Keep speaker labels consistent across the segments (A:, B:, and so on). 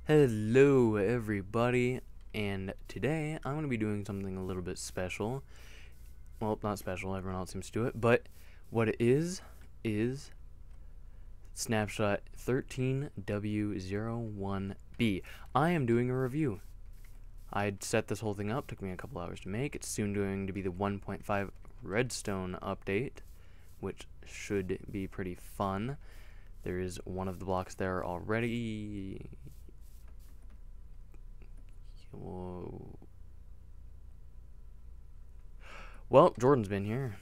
A: Hello everybody, and today I'm going to be doing something a little bit special. Well, not special, everyone else seems to do it, but what it is Snapshot 13W01B. I am doing a review. I'd set this whole thing up, took me a couple hours to make. It's soon going to be the 1.5 Redstone update, which should be pretty fun. There is one of the blocks there already. Whoa. Well, Jordan's been here.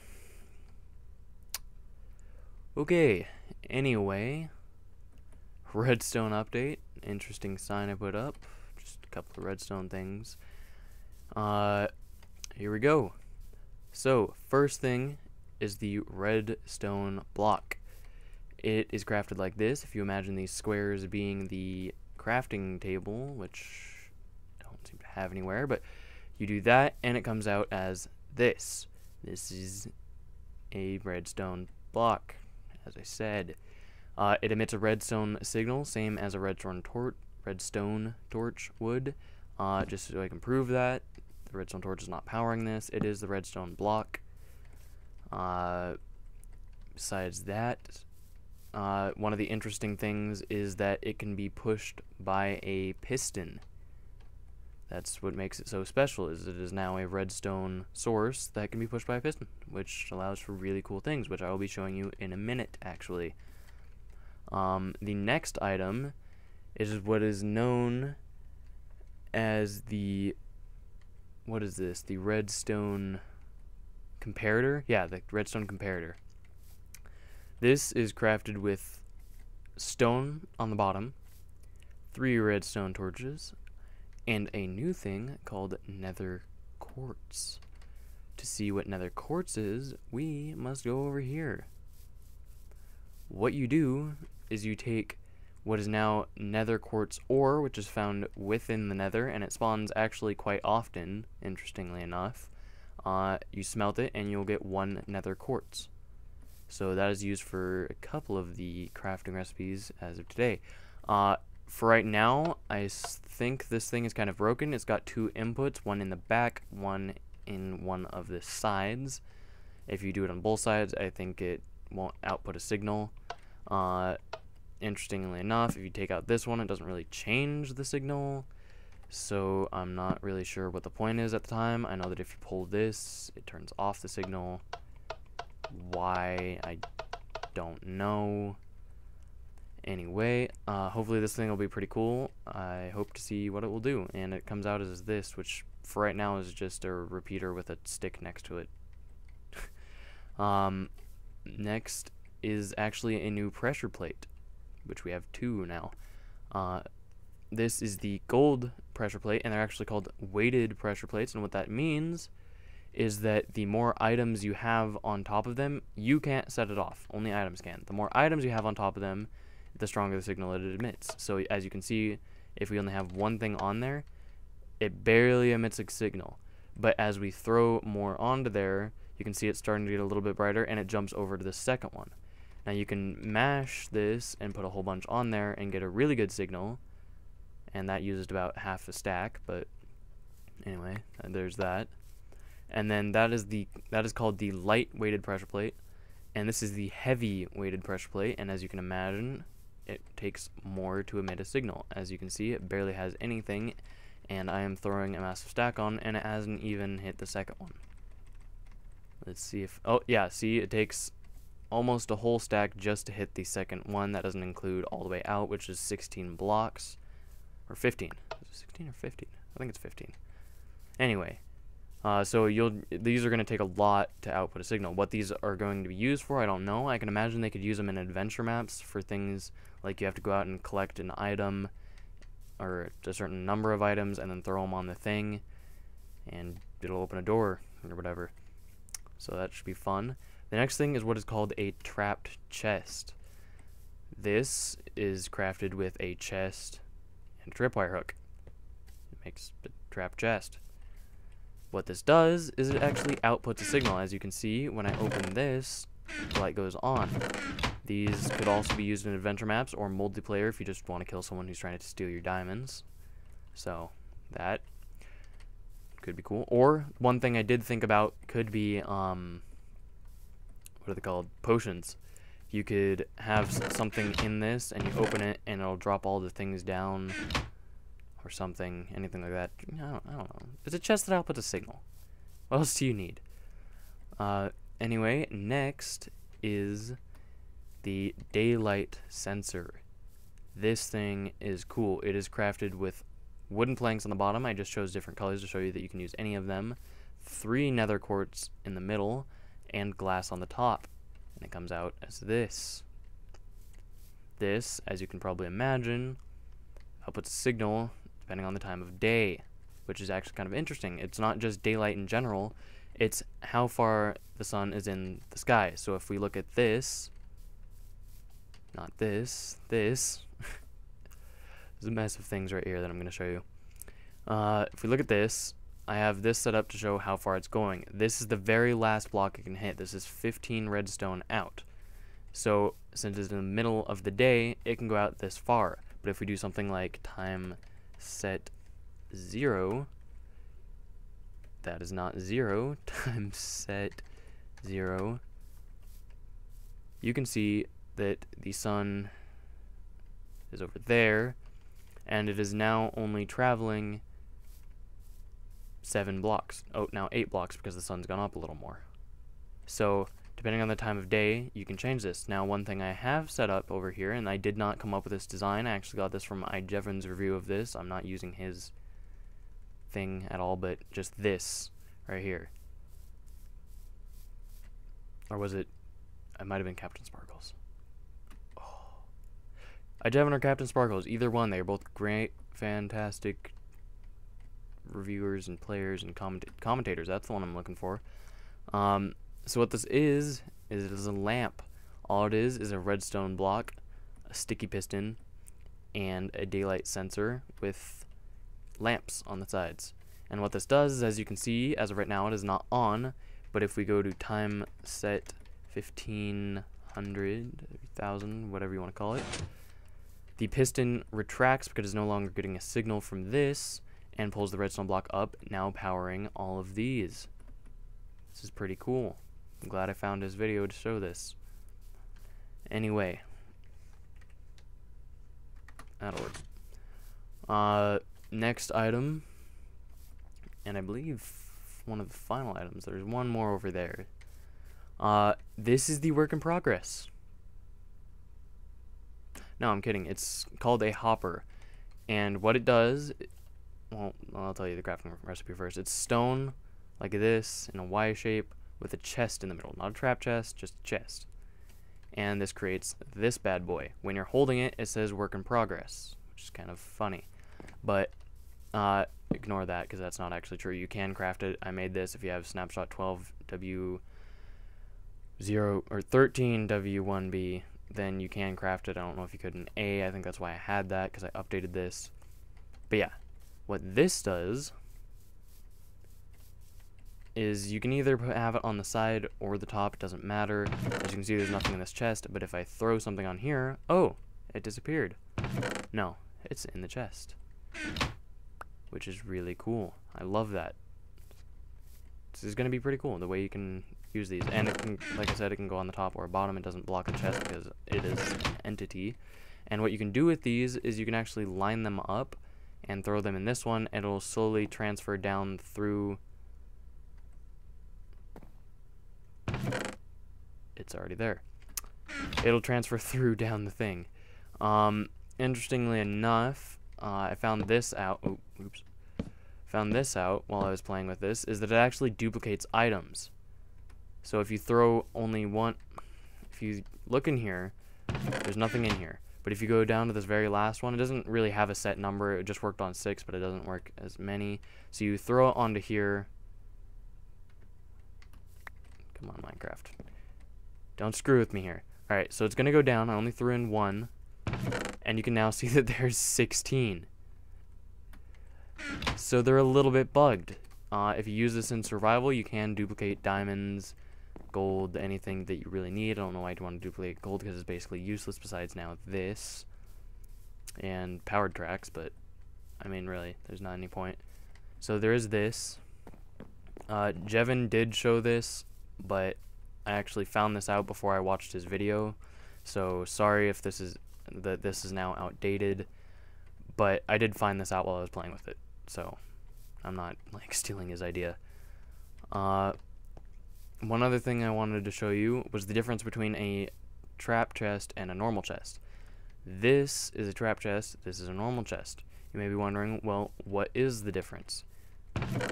A: Okay, anyway, redstone update. Interesting sign I put up. Just a couple of redstone things. Here we go. So, first thing is the redstone block. It is crafted like this. If you imagine these squares being the crafting table, which seem to have anywhere, but you do that and it comes out as this. This is a redstone block, as I said. It emits a redstone signal, same as a redstone torch would. Just so I can prove that the redstone torch is not powering this, it is the redstone block. Besides that, one of the interesting things is that it can be pushed by a piston. That's what makes it so special, is it is now a redstone source that can be pushed by a piston, which allows for really cool things, which I will be showing you in a minute, actually. The next item is what is known as the, what is this, the redstone comparator? Yeah, the redstone comparator. This is crafted with stone on the bottom, 3 redstone torches, and a new thing called nether quartz. To see what nether quartz is, we must go over here. What you do is you take what is now nether quartz ore, which is found within the nether, and it spawns actually quite often, interestingly enough. You smelt it and you'll get 1 nether quartz. So that is used for a couple of the crafting recipes as of today. For right now, I think this thing is kind of broken. It's got 2 inputs, one in the back, one in one of the sides. If you do it on both sides, I think it won't output a signal. Interestingly enough, if you take out this one, it doesn't really change the signal. So I'm not really sure what the point is at the time. I know that if you pull this, it turns off the signal. Why, I don't know. Anyway, hopefully this thing will be pretty cool. I hope to see what it will do. And it comes out as this, which for right now is just a repeater with a stick next to it. Next is actually a new pressure plate, which we have 2 now. This is the gold pressure plate, and they're actually called weighted pressure plates. And what that means is that the more items you have on top of them, you can't set it off. Only items can. The more items you have on top of them, the stronger the signal it emits. So as you can see, if we only have 1 thing on there, it barely emits a signal. But as we throw more onto there, you can see it's starting to get a little bit brighter, and it jumps over to the second one. Now you can mash this and put a whole bunch on there and get a really good signal, and that uses about half a stack. But anyway, there's that. And then that is called the light weighted pressure plate, and this is the heavy weighted pressure plate. And as you can imagine, it takes more to emit a signal. As you can see, it barely has anything, and I am throwing a massive stack on, and it hasn't even hit the second one. Let's see if, oh yeah, see, it takes almost a whole stack just to hit the second one. That doesn't include all the way out, which is 16 blocks, or 15. Is it 16 or 15? I think it's 15. Anyway, so these are going to take a lot to output a signal. What these are going to be used for, I don't know. I can imagine they could use them in adventure maps for things like you have to go out and collect an item, or a certain number of items, and then throw them on the thing, and it'll open a door, or whatever. So that should be fun. The next thing is what is called a trapped chest. This is crafted with a chest and a tripwire hook. It makes a trapped chest. What this does is it actually outputs a signal. As you can see, when I open this, the light goes on. These could also be used in adventure maps or multiplayer if you just want to kill someone who's trying to steal your diamonds. So that could be cool. Or one thing I did think about could be what are they called? Potions. You could have something in this and you open it and it'll drop all the things down or something, anything like that. I don't know. It's a chest that outputs a signal. What else do you need? Anyway, next is the daylight sensor. This thing is cool. It is crafted with wooden planks on the bottom. I just chose different colors to show you that you can use any of them. 3 nether quartz in the middle and glass on the top. And it comes out as this. This, as you can probably imagine, outputs a signal depending on the time of day, which is actually kind of interesting. It's not just daylight in general, it's how far the sun is in the sky. So if we look at this, not this, this, there's a mess of things right here that I'm going to show you. If we look at this, I have this set up to show how far it's going. This is the very last block it can hit. This is 15 redstone out. So since it's in the middle of the day, it can go out this far. But if we do something like time set 0, that is not 0, time set 0, you can see that the sun is over there, and it is now only traveling 7 blocks. Oh, now 8 blocks because the sun's gone up a little more. So depending on the time of day, you can change this. Now, one thing I have set up over here, and I did not come up with this design, I actually got this from iJevan's review of this. I'm not using his thing at all, but just this right here. Or was it? It might have been Captain Sparkles. Oh. iJevan or Captain Sparkles, either one. They are both great, fantastic reviewers and players and commentators. That's the one I'm looking for. So what this is it is a lamp. All it is a redstone block, a sticky piston, and a daylight sensor with lamps on the sides. And what this does is, as you can see, as of right now, it is not on, but if we go to time set 1500, 1000, whatever you want to call it, the piston retracts because it's no longer getting a signal from this and pulls the redstone block up, now powering all of these. This is pretty cool. I'm glad I found his video to show this. Anyway, that'll work. Next item, and I believe one of the final items. There's one more over there. This is the work in progress. No, I'm kidding. It's called a hopper, and what it does, well, I'll tell you the crafting recipe first. It's stone like this in a Y shape with a chest in the middle. Not a trap chest, just a chest. And this creates this bad boy. When you're holding it, it says work in progress, which is kind of funny. But ignore that because that's not actually true. You can craft it. I made this. If you have Snapshot 12W0 or 13W1B, then you can craft it. I don't know if you could in A. I think that's why I had that, because I updated this. But yeah, what this does is you can either have it on the side or the top. It doesn't matter. As you can see, there's nothing in this chest, but if I throw something on here, oh, it disappeared. No, it's in the chest, which is really cool. I love that. This is going to be pretty cool, the way you can use these. And it can, like I said, it can go on the top or bottom. It doesn't block the chest because it is an entity. And what you can do with these is you can actually line them up and throw them in this one, and it'll slowly transfer down through. It's already there. It'll transfer through down the thing. Interestingly enough, I found this out. Oh, oops. Found this out while I was playing with this, is that it actually duplicates items. So if you throw only one, if you look in here, there's nothing in here. But if you go down to this very last one, it doesn't really have a set number. It just worked on 6, but it doesn't work as many. So you throw it onto here. Come on, Minecraft. Don't screw with me here. Alright, so it's going to go down. I only threw in 1. And you can now see that there's 16. So they're a little bit bugged. If you use this in survival, you can duplicate diamonds, gold, anything that you really need. I don't know why you'd want to duplicate gold, because it's basically useless besides now this and powered tracks, but I mean, really, there's not any point. So there is this. Jevin did show this, but I actually found this out before I watched his video, so sorry if this is now outdated, but I did find this out while I was playing with it, so I'm not like stealing his idea. One other thing I wanted to show you was the difference between a trap chest and a normal chest. This is a trap chest, this is a normal chest. You may be wondering, well, what is the difference?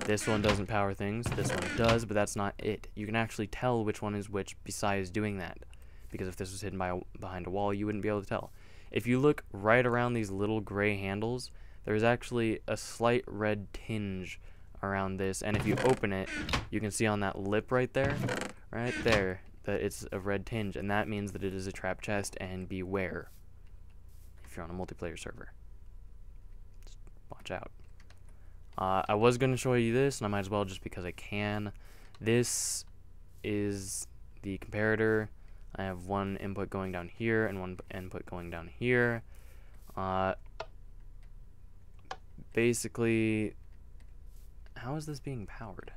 A: This one doesn't power things, this one does, but that's not it. You can actually tell which one is which besides doing that, because if this was hidden behind a wall, you wouldn't be able to tell. If you look right around these little gray handles, there's actually a slight red tinge around this, and if you open it, you can see on that lip right there, that it's a red tinge, and that means that it is a trap chest, and beware if you're on a multiplayer server. Just watch out. I was going to show you this, and I might as well just because I can. This is the comparator. I have one input going down here and one input going down here. Basically, how is this being powered?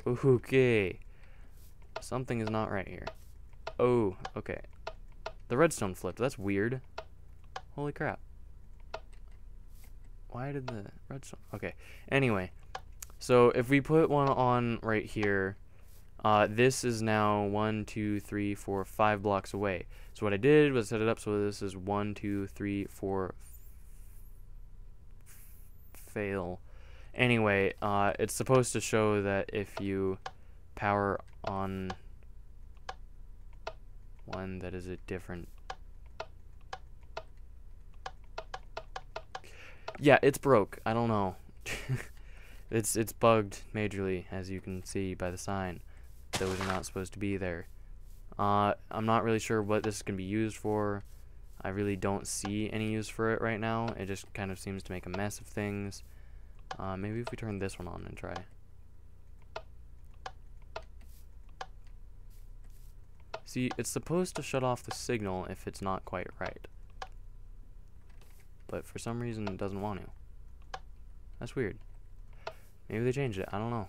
A: Okay. Something is not right here. Oh, okay. The redstone flipped. That's weird. Holy crap. Why did the redstone... Okay. Anyway. So, if we put one on right here, this is now 1, 2, 3, 4, 5 blocks away. So what I did was set it up so this is 1, 2, 3, 4... Fail. Anyway, it's supposed to show that if you power on one that is a different... Yeah, it's broke. I don't know. It's bugged majorly, as you can see by the sign. Those are not supposed to be there. I'm not really sure what this can be used for. I really don't see any use for it right now. It just kind of seems to make a mess of things. Maybe if we turn this one on and try. See, it's supposed to shut off the signal if it's not quite right. But for some reason it doesn't want to. That's weird. Maybe they changed it. I don't know.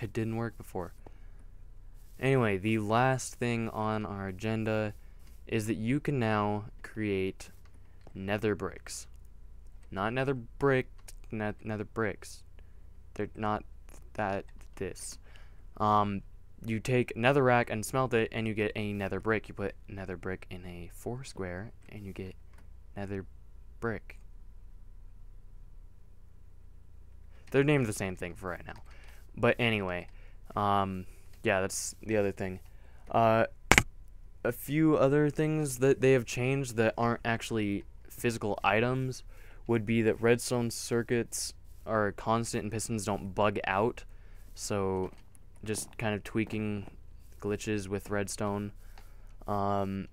A: It didn't work before. Anyway, the last thing on our agenda is that you can now create nether bricks. Not nether bricks. They're not this. You take netherrack and smelt it, and you get a nether brick. You put nether brick in a 4 square, and you get nether brick. They're named the same thing for right now. But anyway, yeah, that's the other thing. A few other things that they have changed that aren't actually physical items would be that redstone circuits are constant and pistons don't bug out. So just kind of tweaking glitches with redstone. Let's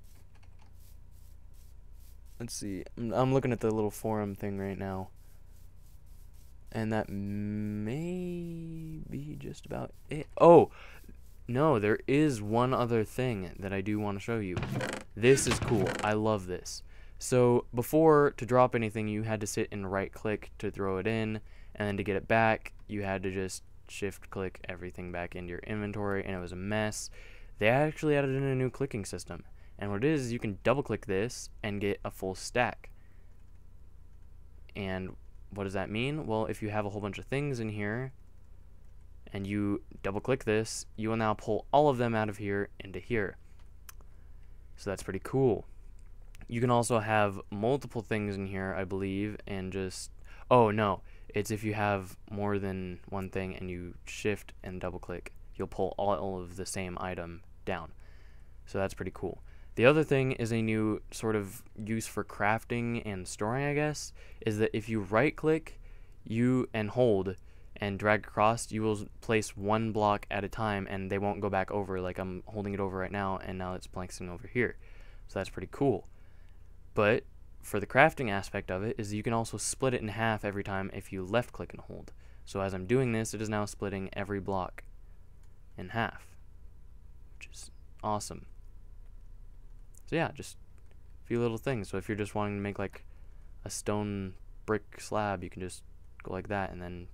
A: see. I'm looking at the little forum thing right now. And that may be just about it. Oh, no, there is one other thing that I do want to show you. This is cool. I love this. So before, to drop anything, you had to sit and right click to throw it in, and then to get it back, you had to just shift click everything back into your inventory, and it was a mess. They actually added in a new clicking system, and what it is you can double click this and get a full stack. And what does that mean? Well, if you have a whole bunch of things in here and you double click this, you will now pull all of them out of here into here. So that's pretty cool. You can also have multiple things in here, I believe, and just... Oh, no. It's if you have more than one thing and you shift and double click, you'll pull all of the same item down. So that's pretty cool. The other thing is a new sort of use for crafting and storing, I guess, is that if you right click and hold and drag across, you will place one block at a time and they won't go back over. Like I'm holding it over right now and now it's placing over here. So that's pretty cool. But for the crafting aspect of it is you can also split it in half every time if you left click and hold. So as I'm doing this, it is now splitting every block in half, which is awesome. So yeah, just a few little things. So if you're just wanting to make like a stone brick slab, you can just go like that, and then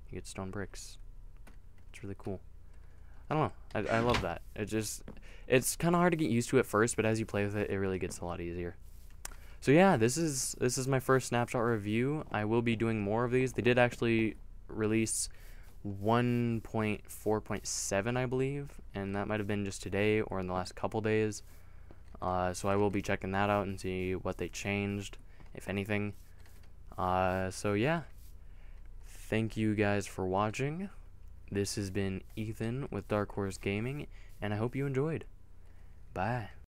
A: you get stone bricks. It's really cool. I don't know. I love that. It's kind of hard to get used to at first, but as you play with it, it really gets a lot easier. So yeah, this is my first Snapshot review. I will be doing more of these. They did actually release 1.4.7, I believe, and that might have been just today or in the last couple days. So I will be checking that out and see what they changed, if anything. So yeah, thank you guys for watching. This has been Ethan with Dark Horse Gaming, and I hope you enjoyed. Bye.